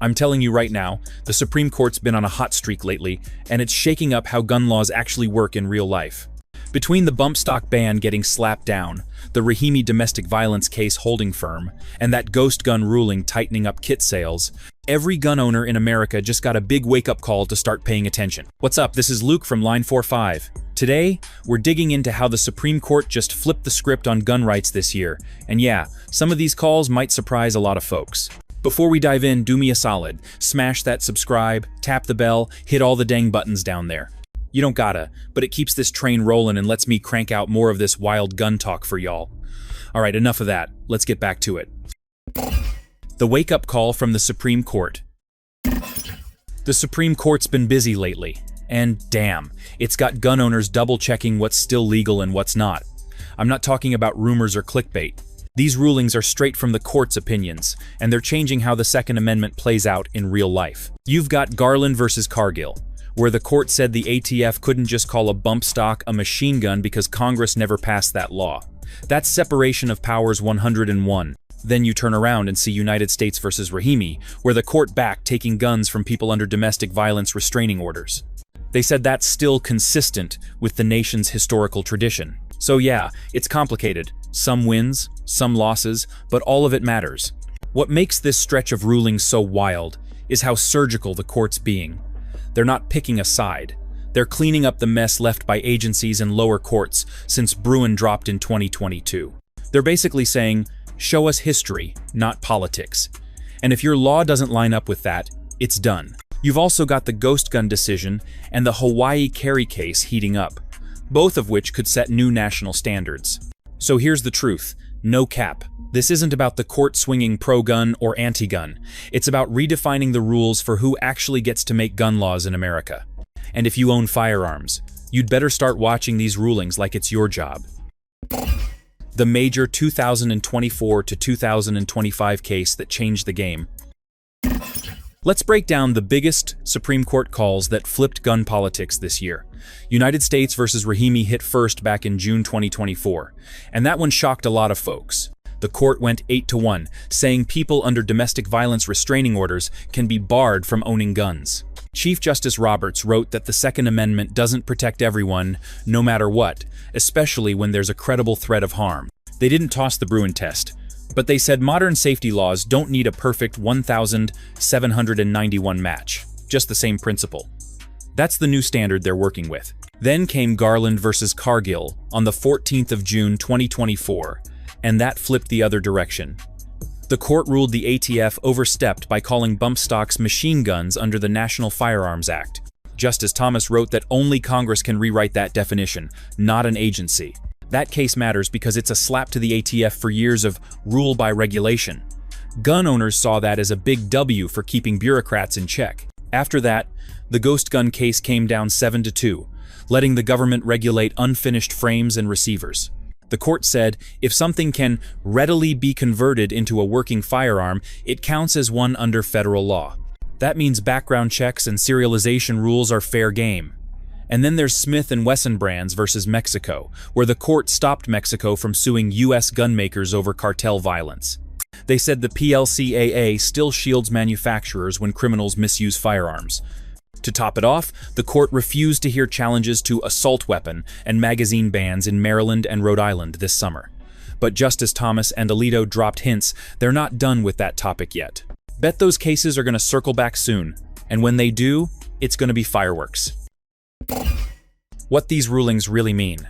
I'm telling you right now, the Supreme Court's been on a hot streak lately, and it's shaking up how gun laws actually work in real life. Between the bump stock ban getting slapped down, the Rahimi domestic violence case holding firm, and that ghost gun ruling tightening up kit sales, every gun owner in America just got a big wake-up call to start paying attention. What's up? This is Luke from Line 45. Today, we're digging into how the Supreme Court just flipped the script on gun rights this year, and yeah, some of these calls might surprise a lot of folks. Before we dive in, do me a solid. Smash that subscribe, tap the bell, hit all the dang buttons down there. You don't gotta, but it keeps this train rolling and lets me crank out more of this wild gun talk for y'all. Alright, enough of that. Let's get back to it. The wake-up call from the Supreme Court. The Supreme Court's been busy lately, and damn, it's got gun owners double-checking what's still legal and what's not. I'm not talking about rumors or clickbait. These rulings are straight from the court's opinions, and they're changing how the Second Amendment plays out in real life. You've got Garland versus Cargill, where the court said the ATF couldn't just call a bump stock a machine gun because Congress never passed that law. That's separation of powers 101. Then you turn around and see United States versus Rahimi, where the court backed taking guns from people under domestic violence restraining orders. They said that's still consistent with the nation's historical tradition. So yeah, it's complicated. Some wins, some losses, but all of it matters. What makes this stretch of rulings so wild is how surgical the court's being. They're not picking a side. They're cleaning up the mess left by agencies and lower courts since Bruen dropped in 2022. They're basically saying, show us history, not politics. And if your law doesn't line up with that, it's done. You've also got the ghost gun decision and the Hawaii carry case heating up, both of which could set new national standards. So here's the truth, no cap. This isn't about the court swinging pro-gun or anti-gun. It's about redefining the rules for who actually gets to make gun laws in America. And if you own firearms, you'd better start watching these rulings like it's your job. The major 2024 to 2025 case that changed the game. Let's break down the biggest Supreme Court calls that flipped gun politics this year. United States versus Rahimi hit first back in June 2024, and that one shocked a lot of folks. The court went 8-1, saying people under domestic violence restraining orders can be barred from owning guns. Chief Justice Roberts wrote that the Second Amendment doesn't protect everyone, no matter what, especially when there's a credible threat of harm. They didn't toss the Bruen test, but they said modern safety laws don't need a perfect 1,791 match, just the same principle. That's the new standard they're working with. Then came Garland versus Cargill on the 14th of June 2024, and that flipped the other direction. The court ruled the ATF overstepped by calling bump stocks machine guns under the National Firearms Act. Justice Thomas wrote that only Congress can rewrite that definition, not an agency. That case matters because it's a slap to the ATF for years of rule by regulation. Gun owners saw that as a big W for keeping bureaucrats in check. After that, the ghost gun case came down 7-2, letting the government regulate unfinished frames and receivers. The court said if something can readily be converted into a working firearm, it counts as one under federal law. That means background checks and serialization rules are fair game. And then there's Smith & Wesson brands versus Mexico, where the court stopped Mexico from suing U.S. gun makers over cartel violence. They said the PLCAA still shields manufacturers when criminals misuse firearms. To top it off, the court refused to hear challenges to assault weapon and magazine bans in Maryland and Rhode Island this summer. But Justice Thomas and Alito dropped hints they're not done with that topic yet. Bet those cases are going to circle back soon, and when they do, it's going to be fireworks. What these rulings really mean.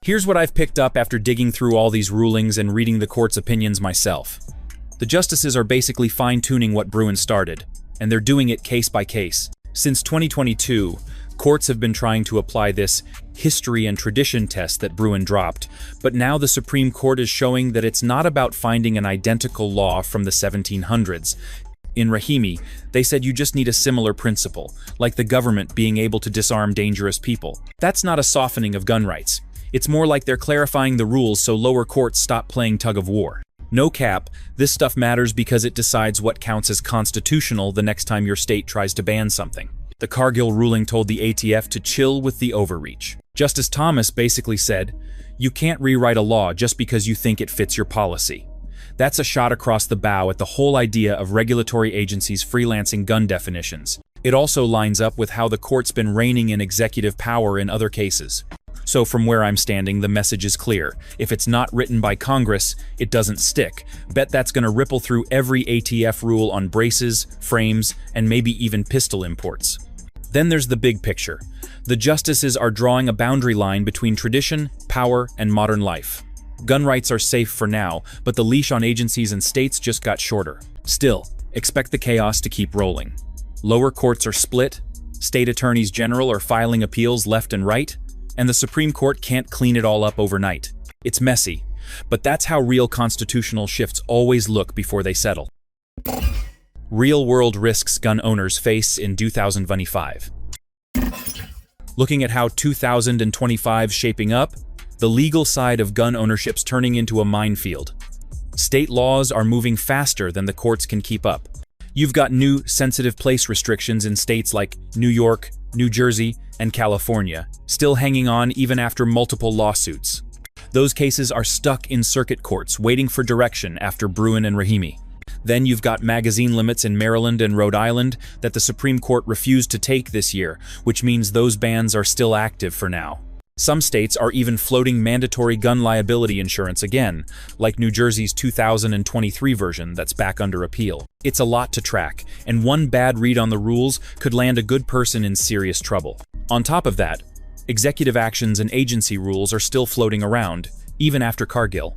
Here's what I've picked up after digging through all these rulings and reading the court's opinions myself. The justices are basically fine-tuning what Bruen started, and they're doing it case by case. Since 2022, courts have been trying to apply this history and tradition test that Bruen dropped, but now the Supreme Court is showing that it's not about finding an identical law from the 1700s. In Rahimi, they said you just need a similar principle, like the government being able to disarm dangerous people. That's not a softening of gun rights. It's more like they're clarifying the rules so lower courts stop playing tug-of-war. No cap, this stuff matters because it decides what counts as constitutional the next time your state tries to ban something. The Cargill ruling told the ATF to chill with the overreach. Justice Thomas basically said, you can't rewrite a law just because you think it fits your policy. That's a shot across the bow at the whole idea of regulatory agencies freelancing gun definitions. It also lines up with how the court's been reigning in executive power in other cases. So from where I'm standing, the message is clear. If it's not written by Congress, it doesn't stick. Bet that's gonna ripple through every ATF rule on braces, frames, and maybe even pistol imports. Then there's the big picture. The justices are drawing a boundary line between tradition, power, and modern life. Gun rights are safe for now, but the leash on agencies and states just got shorter. Still, expect the chaos to keep rolling. Lower courts are split, state attorneys general are filing appeals left and right, and the Supreme Court can't clean it all up overnight. It's messy, but that's how real constitutional shifts always look before they settle. Real-world risks gun owners face in 2025. Looking at how 2025's shaping up, the legal side of gun ownership's turning into a minefield. State laws are moving faster than the courts can keep up. You've got new sensitive place restrictions in states like New York, New Jersey, and California, still hanging on even after multiple lawsuits. Those cases are stuck in circuit courts, waiting for direction after Bruin and Rahimi. Then you've got magazine limits in Maryland and Rhode Island that the Supreme Court refused to take this year, which means those bans are still active for now. Some states are even floating mandatory gun liability insurance again, like New Jersey's 2023 version that's back under appeal. It's a lot to track, and one bad read on the rules could land a good person in serious trouble. On top of that, executive actions and agency rules are still floating around, even after Cargill.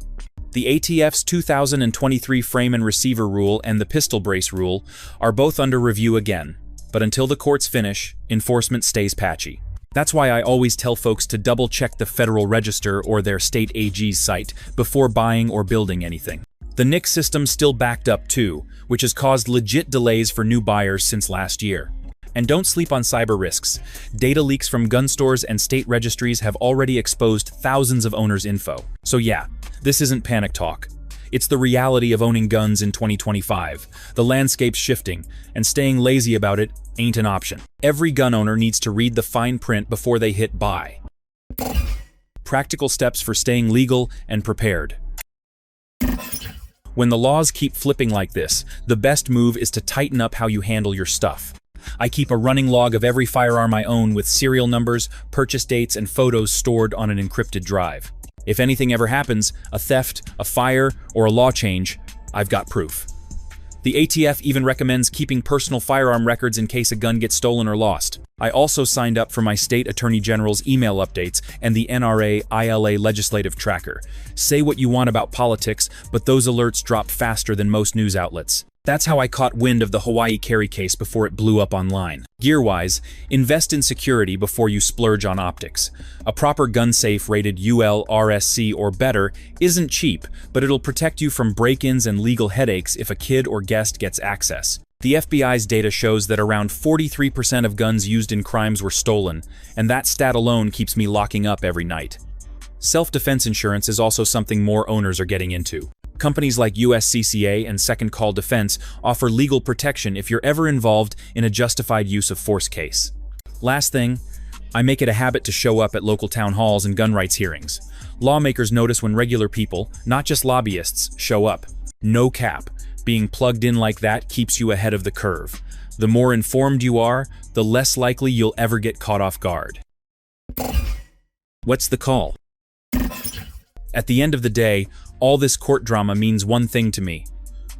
The ATF's 2023 frame and receiver rule and the pistol brace rule are both under review again, but until the courts finish, enforcement stays patchy. That's why I always tell folks to double-check the Federal Register or their state AG's site before buying or building anything. The NICS system's still backed up too, which has caused legit delays for new buyers since last year. And don't sleep on cyber risks. Data leaks from gun stores and state registries have already exposed thousands of owners' info. So yeah, this isn't panic talk. It's the reality of owning guns in 2025. The landscape's shifting, and staying lazy about it ain't an option. Every gun owner needs to read the fine print before they hit buy. Practical steps for staying legal and prepared. When the laws keep flipping like this, the best move is to tighten up how you handle your stuff. I keep a running log of every firearm I own with serial numbers, purchase dates, and photos stored on an encrypted drive. If anything ever happens, a theft, a fire, or a law change, I've got proof. The ATF even recommends keeping personal firearm records in case a gun gets stolen or lost. I also signed up for my state attorney general's email updates and the NRA ILA legislative tracker. Say what you want about politics, but those alerts drop faster than most news outlets. That's how I caught wind of the Hawaii carry case before it blew up online. Gear-wise, invest in security before you splurge on optics. A proper gun safe rated UL, RSC, or better isn't cheap, but it'll protect you from break-ins and legal headaches if a kid or guest gets access. The FBI's data shows that around 43% of guns used in crimes were stolen, and that stat alone keeps me locking up every night. Self-defense insurance is also something more owners are getting into. Companies like USCCA and Second Call Defense offer legal protection if you're ever involved in a justified use of force case. Last thing, I make it a habit to show up at local town halls and gun rights hearings. Lawmakers notice when regular people, not just lobbyists, show up. No cap. Being plugged in like that keeps you ahead of the curve. The more informed you are, the less likely you'll ever get caught off guard. What's the call? At the end of the day, all this court drama means one thing to me.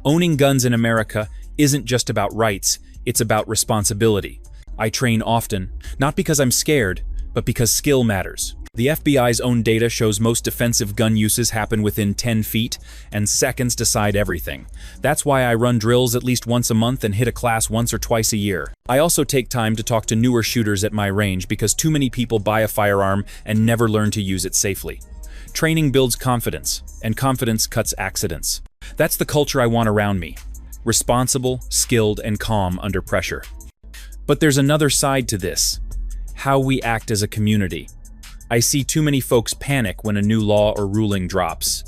Owning guns in America isn't just about rights, it's about responsibility. I train often, not because I'm scared, but because skill matters. The FBI's own data shows most defensive gun uses happen within 10 feet, and seconds decide everything. That's why I run drills at least once a month and hit a class once or twice a year. I also take time to talk to newer shooters at my range because too many people buy a firearm and never learn to use it safely. Training builds confidence, and confidence cuts accidents. That's the culture I want around me. Responsible, skilled, and calm under pressure. But there's another side to this. How we act as a community. I see too many folks panic when a new law or ruling drops.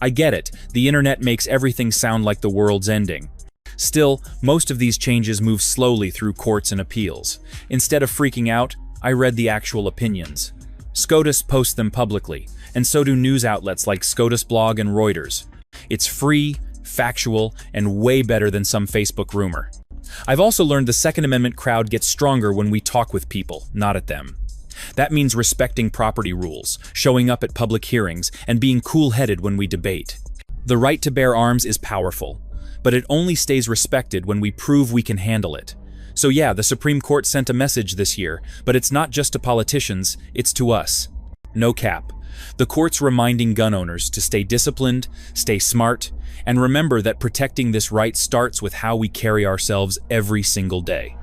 I get it, the internet makes everything sound like the world's ending. Still, most of these changes move slowly through courts and appeals. Instead of freaking out, I read the actual opinions. SCOTUS posts them publicly, and so do news outlets like SCOTUS Blog and Reuters. It's free, factual, and way better than some Facebook rumor. I've also learned the Second Amendment crowd gets stronger when we talk with people, not at them. That means respecting property rules, showing up at public hearings, and being cool-headed when we debate. The right to bear arms is powerful, but it only stays respected when we prove we can handle it. So yeah, the Supreme Court sent a message this year, but it's not just to politicians, it's to us. No cap. The court's reminding gun owners to stay disciplined, stay smart, and remember that protecting this right starts with how we carry ourselves every single day.